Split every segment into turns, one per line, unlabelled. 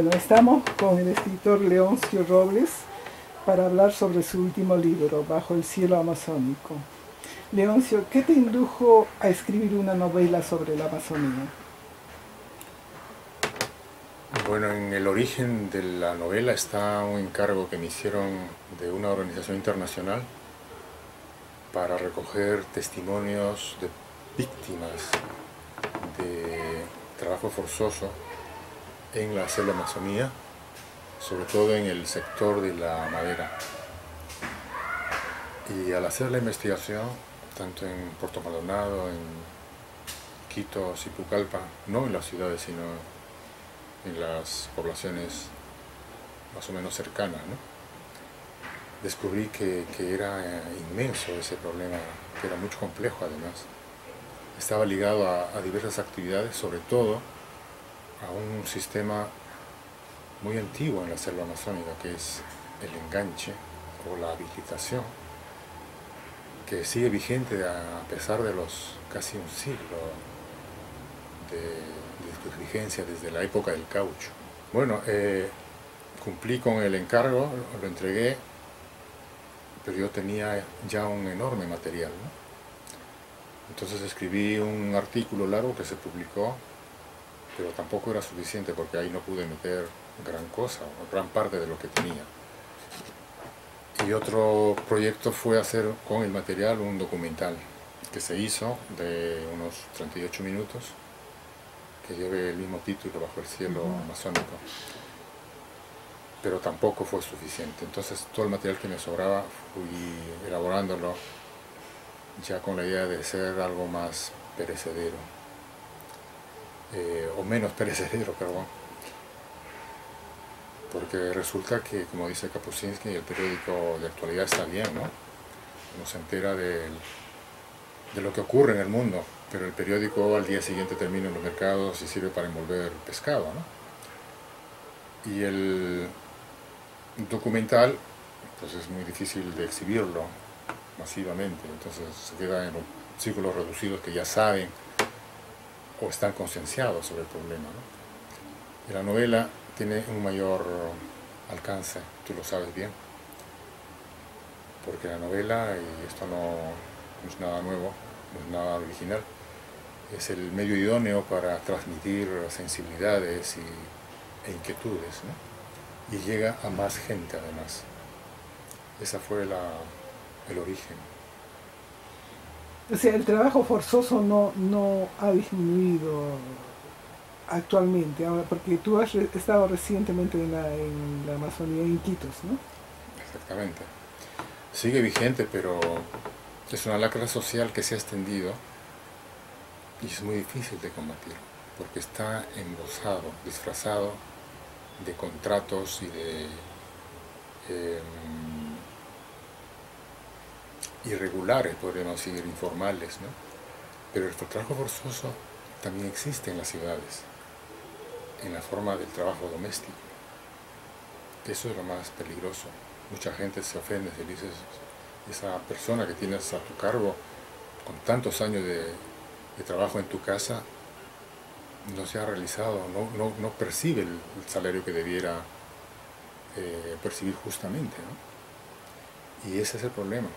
Bueno, estamos con el escritor Leoncio Robles para hablar sobre su último libro, Bajo el cielo amazónico. Leoncio, ¿qué te indujo a escribir una novela sobre la Amazonía?
Bueno, en el origen de la novela está un encargo que me hicieron de una organización internacional para recoger testimonios de víctimas de trabajo forzoso en la selva Amazonía, sobre todo en el sector de la madera. Y al hacer la investigación, tanto en Puerto Maldonado, en Quito, Pucallpa, no en las ciudades, sino en las poblaciones más o menos cercanas, ¿no? Descubrí que era inmenso ese problema, que era mucho complejo además. Estaba ligado a diversas actividades, sobre todo a un sistema muy antiguo en la selva amazónica, que es el enganche o la habilitación, que sigue vigente a pesar de los casi un siglo de vigencia desde la época del caucho. Bueno, cumplí con el encargo, lo entregué, pero yo tenía ya un enorme material, ¿no? Entonces escribí un artículo largo que se publicó, pero tampoco era suficiente porque ahí no pude meter gran cosa, o gran parte de lo que tenía. Y otro proyecto fue hacer con el material un documental que se hizo de unos 38 minutos, que lleve el mismo título, Bajo el cielo amazónico. Pero tampoco fue suficiente. Entonces todo el material que me sobraba fui elaborándolo ya con la idea de ser algo más perecedero, o menos perecedero, perdón. Porque resulta que, como dice Kapuscinski, el periódico de actualidad está bien, ¿no? Uno se entera de lo que ocurre en el mundo, pero el periódico al día siguiente termina en los mercados y sirve para envolver pescado, ¿no? Y el documental, pues es muy difícil de exhibirlo masivamente, entonces se queda en los círculos reducidos que ya saben o están concienciados sobre el problema, ¿no? Y la novela tiene un mayor alcance, tú lo sabes bien, porque la novela, y esto no es nada nuevo, no es nada original, es el medio idóneo para transmitir sensibilidades e inquietudes, ¿no? Y llega a más gente además. Esa fue el origen.
O sea, el trabajo forzoso no ha disminuido actualmente, ahora, porque tú has estado recientemente en la Amazonía, en Iquitos, ¿no?
Exactamente. Sigue vigente, pero es una lacra social que se ha extendido y es muy difícil de combatir, porque está embosado, disfrazado de contratos y de irregulares, podríamos decir, informales, ¿no? Pero el trabajo forzoso también existe en las ciudades, en la forma del trabajo doméstico. Eso es lo más peligroso. Mucha gente se ofende si dices, esa persona que tienes a tu cargo con tantos años de trabajo en tu casa no se ha realizado, no percibe el salario que debiera percibir justamente, ¿no? Y ese es el problema,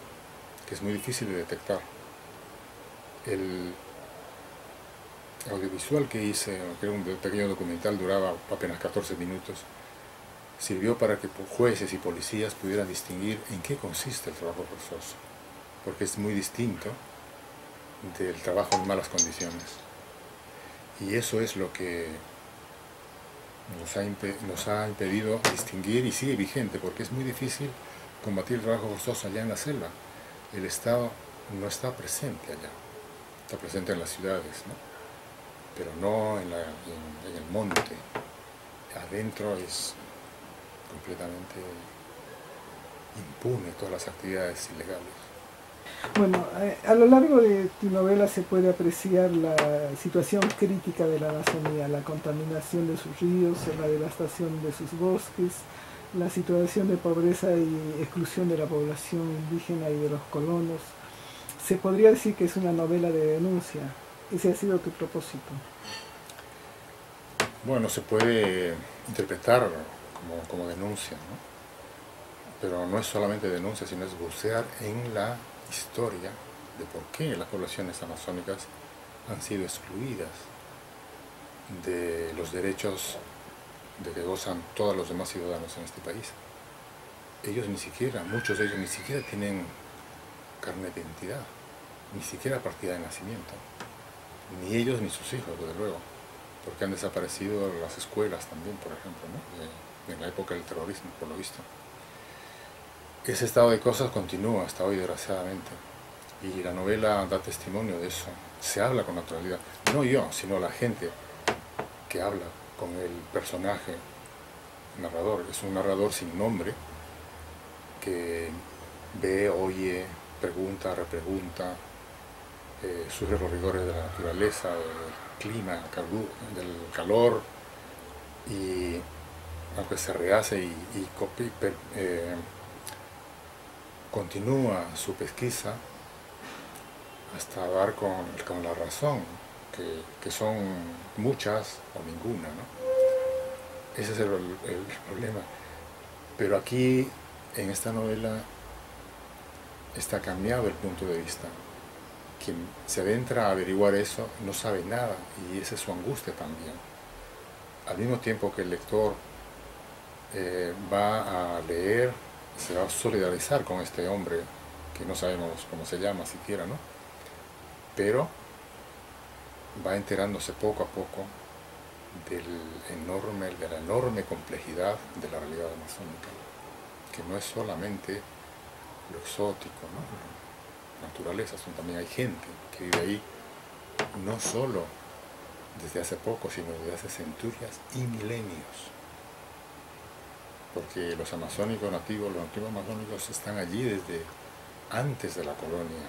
que es muy difícil de detectar. El audiovisual que hice, que era un pequeño documental, duraba apenas 14 minutos, sirvió para que jueces y policías pudieran distinguir en qué consiste el trabajo forzoso, porque es muy distinto del trabajo en malas condiciones. Y eso es lo que nos ha impedido distinguir, y sigue vigente, porque es muy difícil combatir el trabajo forzoso allá en la selva. El Estado no está presente allá, está presente en las ciudades, ¿no? Pero no en el monte. Adentro es completamente impune todas las actividades ilegales.
Bueno, a lo largo de tu novela se puede apreciar la situación crítica de la Amazonía, la contaminación de sus ríos, la devastación de sus bosques, la situación de pobreza y exclusión de la población indígena y de los colonos. Se podría decir que es una novela de denuncia. Ese ha sido tu propósito.
Bueno, se puede interpretar como denuncia, ¿no? Pero no es solamente denuncia, sino es bucear en la historia de por qué las poblaciones amazónicas han sido excluidas de los derechos de que gozan todos los demás ciudadanos en este país. Ellos ni siquiera, muchos de ellos ni siquiera tienen carnet de identidad, ni siquiera partida de nacimiento, ni ellos ni sus hijos, desde luego, porque han desaparecido las escuelas también, por ejemplo, ¿no? En la época del terrorismo, por lo visto. Ese estado de cosas continúa hasta hoy, desgraciadamente, y la novela da testimonio de eso. Se habla con naturalidad, no yo, sino la gente que habla con el personaje narrador. Es un narrador sin nombre que ve, oye, pregunta, repregunta, sufre los rigores de la naturaleza, del clima, del calor, y aunque se rehace y continúa su pesquisa hasta dar con la razón, que son muchas o ninguna, ¿no? Ese es el problema. Pero aquí, en esta novela, está cambiado el punto de vista. Quien se adentra a averiguar eso no sabe nada, y esa es su angustia también. Al mismo tiempo que el lector va a leer, se va a solidarizar con este hombre, que no sabemos cómo se llama siquiera, ¿no? Pero va enterándose poco a poco de la enorme complejidad de la realidad amazónica, que no es solamente lo exótico, ¿no? La naturaleza, sino también hay gente que vive ahí, no solo desde hace poco, sino desde hace centurias y milenios. Porque los amazónicos nativos, los nativos amazónicos están allí desde antes de la colonia,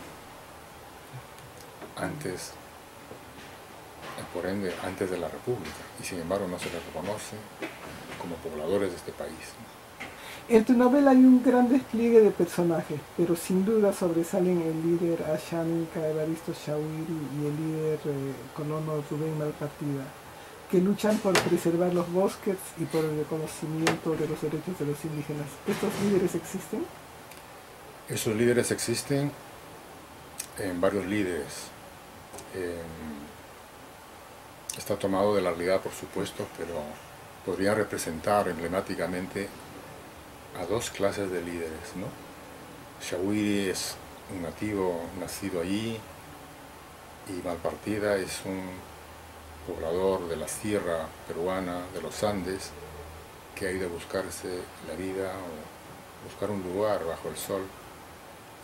por ende, antes de la República, y sin embargo no se les reconoce como pobladores de este país.
En tu novela hay un gran despliegue de personajes, pero sin duda sobresalen el líder Ashaninka Evaristo Chawiri y el líder colono Rubén Malpartida, que luchan por preservar los bosques y por el reconocimiento de los derechos de los indígenas. ¿Estos líderes existen?
Esos líderes existen en varios líderes. Está tomado de la realidad, por supuesto, pero podría representar emblemáticamente a dos clases de líderes, ¿no? Chawiri es un nativo nacido allí, y Malpartida es un poblador de la sierra peruana, de los Andes, que ha ido a buscarse la vida o buscar un lugar bajo el sol,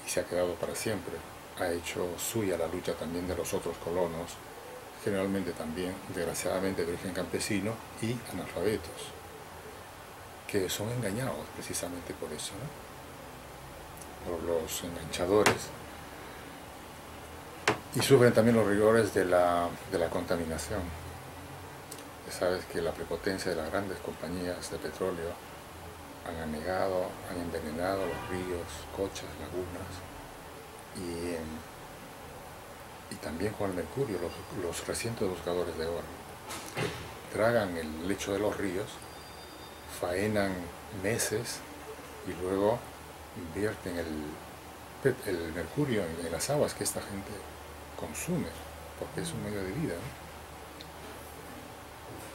y se ha quedado para siempre. Ha hecho suya la lucha también de los otros colonos, generalmente también, desgraciadamente, de origen campesino y analfabetos, que son engañados precisamente por eso, ¿no? Por los enganchadores, y sufren también los rigores de la contaminación. Ya sabes que la prepotencia de las grandes compañías de petróleo han anegado, han envenenado los ríos, cochas, lagunas, y también con el mercurio, los recientes buscadores de oro, que tragan el lecho de los ríos, faenan meses y luego invierten el mercurio en las aguas que esta gente consume, porque es un medio de vida,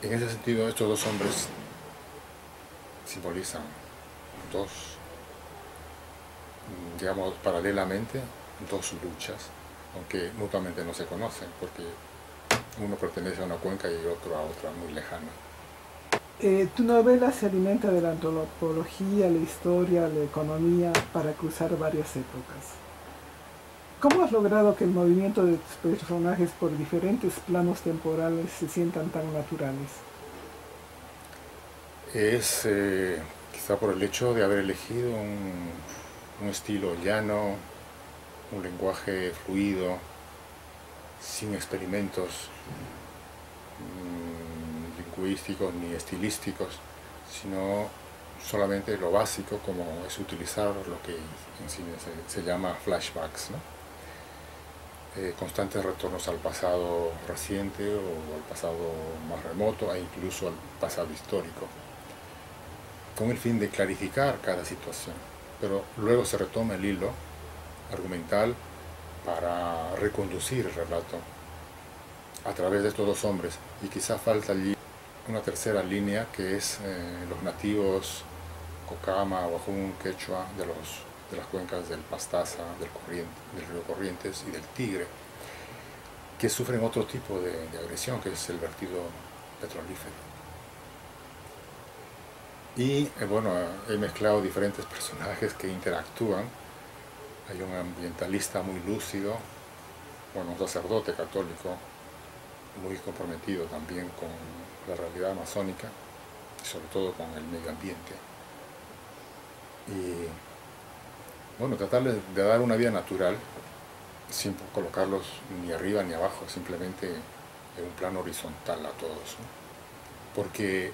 ¿no? En ese sentido, estos dos hombres simbolizan digamos, paralelamente, dos luchas, aunque mutuamente no se conocen, porque uno pertenece a una cuenca y el otro a otra muy lejana.
Tu novela se alimenta de la antropología, la historia, la economía, para cruzar varias épocas. ¿Cómo has logrado que el movimiento de tus personajes por diferentes planos temporales se sientan tan naturales?
Es quizá por el hecho de haber elegido un estilo llano, un lenguaje fluido, sin experimentos lingüísticos ni estilísticos, sino solamente lo básico, como es utilizar lo que en cine se llama flashbacks, ¿no? constantes retornos al pasado reciente o al pasado más remoto e incluso al pasado histórico, con el fin de clarificar cada situación. Pero luego se retoma el hilo argumental para reconducir el relato a través de estos dos hombres, y quizá falta allí una tercera línea que es los nativos Cocama, Wajún, Quechua de las cuencas del Pastaza, del río Corrientes y del Tigre, que sufren otro tipo de agresión, que es el vertido petrolífero. Y bueno, he mezclado diferentes personajes que interactúan. Hay un ambientalista muy lúcido, bueno, un sacerdote católico muy comprometido también con la realidad amazónica y sobre todo con el medio ambiente. Y bueno, tratar de dar una vida natural sin colocarlos ni arriba ni abajo, simplemente en un plano horizontal a todos, ¿no? Porque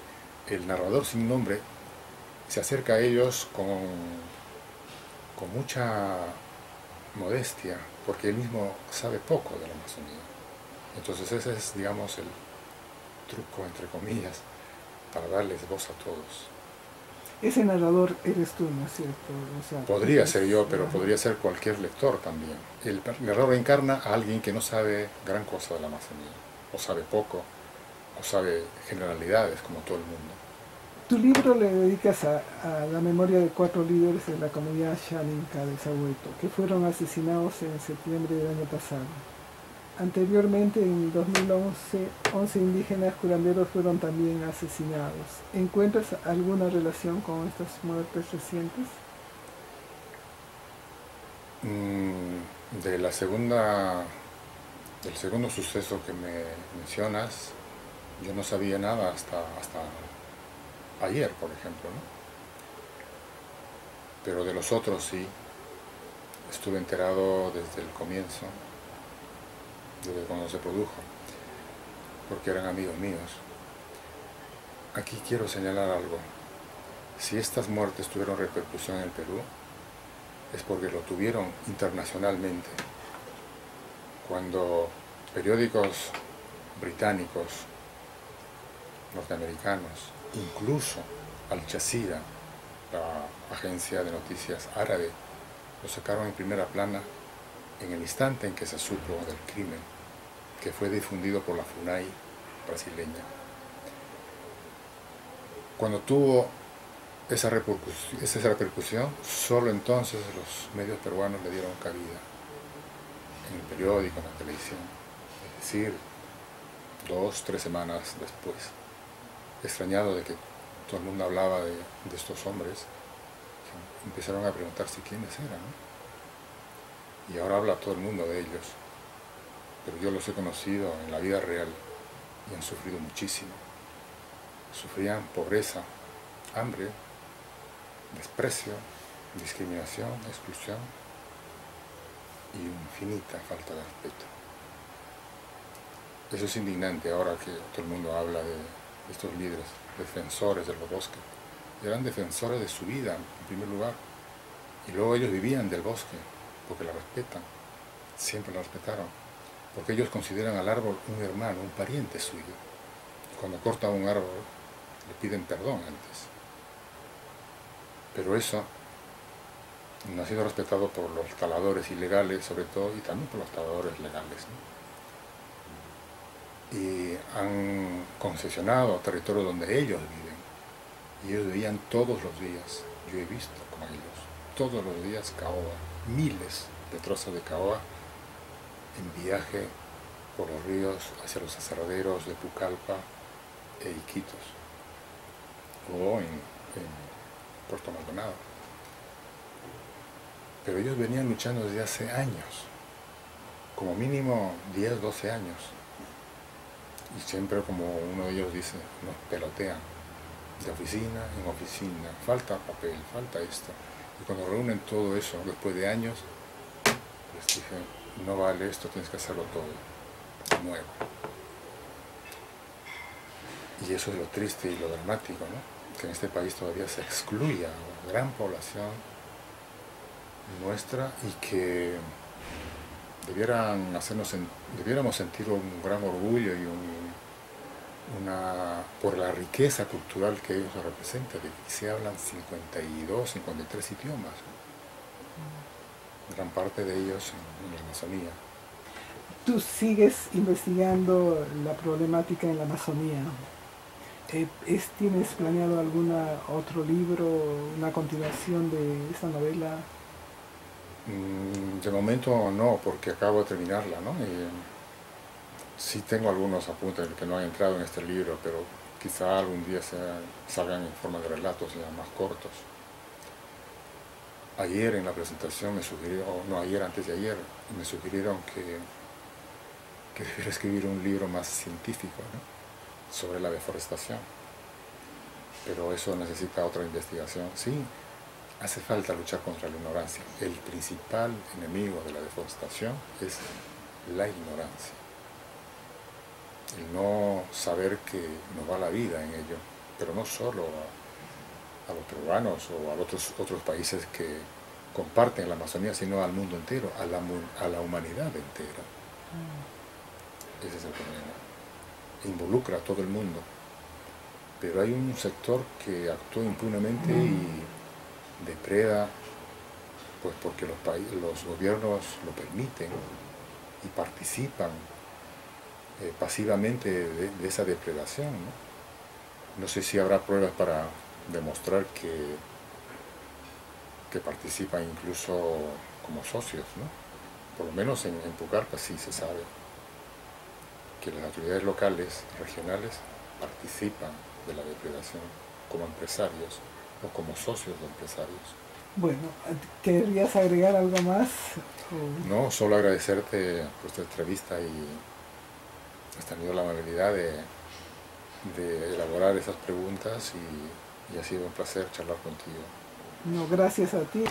el narrador sin nombre se acerca a ellos con mucha modestia, porque él mismo sabe poco de la Amazonía. Entonces ese es, digamos, el truco, entre comillas, para darles voz a todos.
Ese narrador eres tú, ¿no es cierto? O sea,
podría ser yo, pero podría ser cualquier lector también. El narrador encarna a alguien que no sabe gran cosa de la Amazonía, o sabe poco, o sabe generalidades como todo el mundo.
Tu libro le dedicas a la memoria de 4 líderes de la comunidad Xaninca de Sahueto, que fueron asesinados en septiembre del año pasado. Anteriormente, en 2011, 11 indígenas curanderos fueron también asesinados. ¿Encuentras alguna relación con estas muertes recientes?
Del segundo suceso que me mencionas, yo no sabía nada hasta ayer, por ejemplo, ¿no? Pero de los otros sí, estuve enterado desde el comienzo, desde cuando se produjo, porque eran amigos míos. Aquí quiero señalar algo. Si estas muertes tuvieron repercusión en el Perú, es porque lo tuvieron internacionalmente. Cuando periódicos británicos, norteamericanos, incluso Al Jazeera, la agencia de noticias árabe, lo sacaron en primera plana en el instante en que se supo del crimen, que fue difundido por la FUNAI brasileña. Cuando tuvo esa repercusión, solo entonces los medios peruanos le dieron cabida en el periódico, en la televisión, es decir, 2 o 3 semanas después. Extrañado de que todo el mundo hablaba de estos hombres, empezaron a preguntarse quiénes eran, ¿no? Y ahora habla todo el mundo de ellos, pero yo los he conocido en la vida real y han sufrido muchísimo. Sufrían pobreza, hambre, desprecio, discriminación, exclusión y infinita falta de respeto. Eso es indignante ahora que todo el mundo habla de estos líderes, defensores de los bosques. Eran defensores de su vida, en primer lugar, y luego ellos vivían del bosque, porque la respetan, siempre la respetaron, porque ellos consideran al árbol un hermano, un pariente suyo. Y cuando cortan un árbol, le piden perdón antes. Pero eso no ha sido respetado por los taladores ilegales, sobre todo, y también por los taladores legales, ¿no? Y han concesionado territorio donde ellos viven. Y ellos vivían todos los días. Yo he visto con ellos, todos los días caoba, miles de trozos de caoba en viaje por los ríos hacia los aserraderos de Pucallpa e Iquitos, o en Puerto Maldonado. Pero ellos venían luchando desde hace años, como mínimo 10, 12 años. Y siempre, como uno de ellos dice, nos pelotean de oficina en oficina, falta papel, falta esto. Y cuando reúnen todo eso después de años, les dije, no vale esto, tienes que hacerlo todo de nuevo. Y eso es lo triste y lo dramático, ¿no? Que en este país todavía se excluya a una gran población nuestra y que debiéramos sentir un gran orgullo y por la riqueza cultural que ellos representan, de que se hablan 52, 53 idiomas, gran parte de ellos en la Amazonía.
Tú sigues investigando la problemática en la Amazonía. ¿Tienes planeado algún otro libro, una continuación de esta novela?
De momento no, porque acabo de terminarla, ¿no? Sí tengo algunos apuntes que no han entrado en este libro, pero quizá algún día salgan en forma de relatos ya más cortos. Ayer en la presentación me sugirieron, no, antes de ayer, me sugirieron que debiera escribir un libro más científico, ¿no?, sobre la deforestación. Pero eso necesita otra investigación. Sí, hace falta luchar contra la ignorancia. El principal enemigo de la deforestación es la ignorancia. El no saber que nos va la vida en ello, pero no solo a los peruanos o a otros países que comparten la Amazonía, sino al mundo entero, a la humanidad entera. Ese es el problema. Involucra a todo el mundo. Pero hay un sector que actúa impunemente y depreda, pues porque los gobiernos lo permiten y participan pasivamente de esa depredación, ¿no? No sé si habrá pruebas para demostrar que participan incluso como socios, ¿no? Por lo menos en Pucallpa sí se sabe que las autoridades locales, regionales, participan de la depredación como empresarios o como socios de empresarios.
Bueno, ¿querrías agregar algo más?
No, solo agradecerte por esta entrevista y has tenido la amabilidad de elaborar esas preguntas y ha sido un placer charlar contigo.
No, gracias a ti.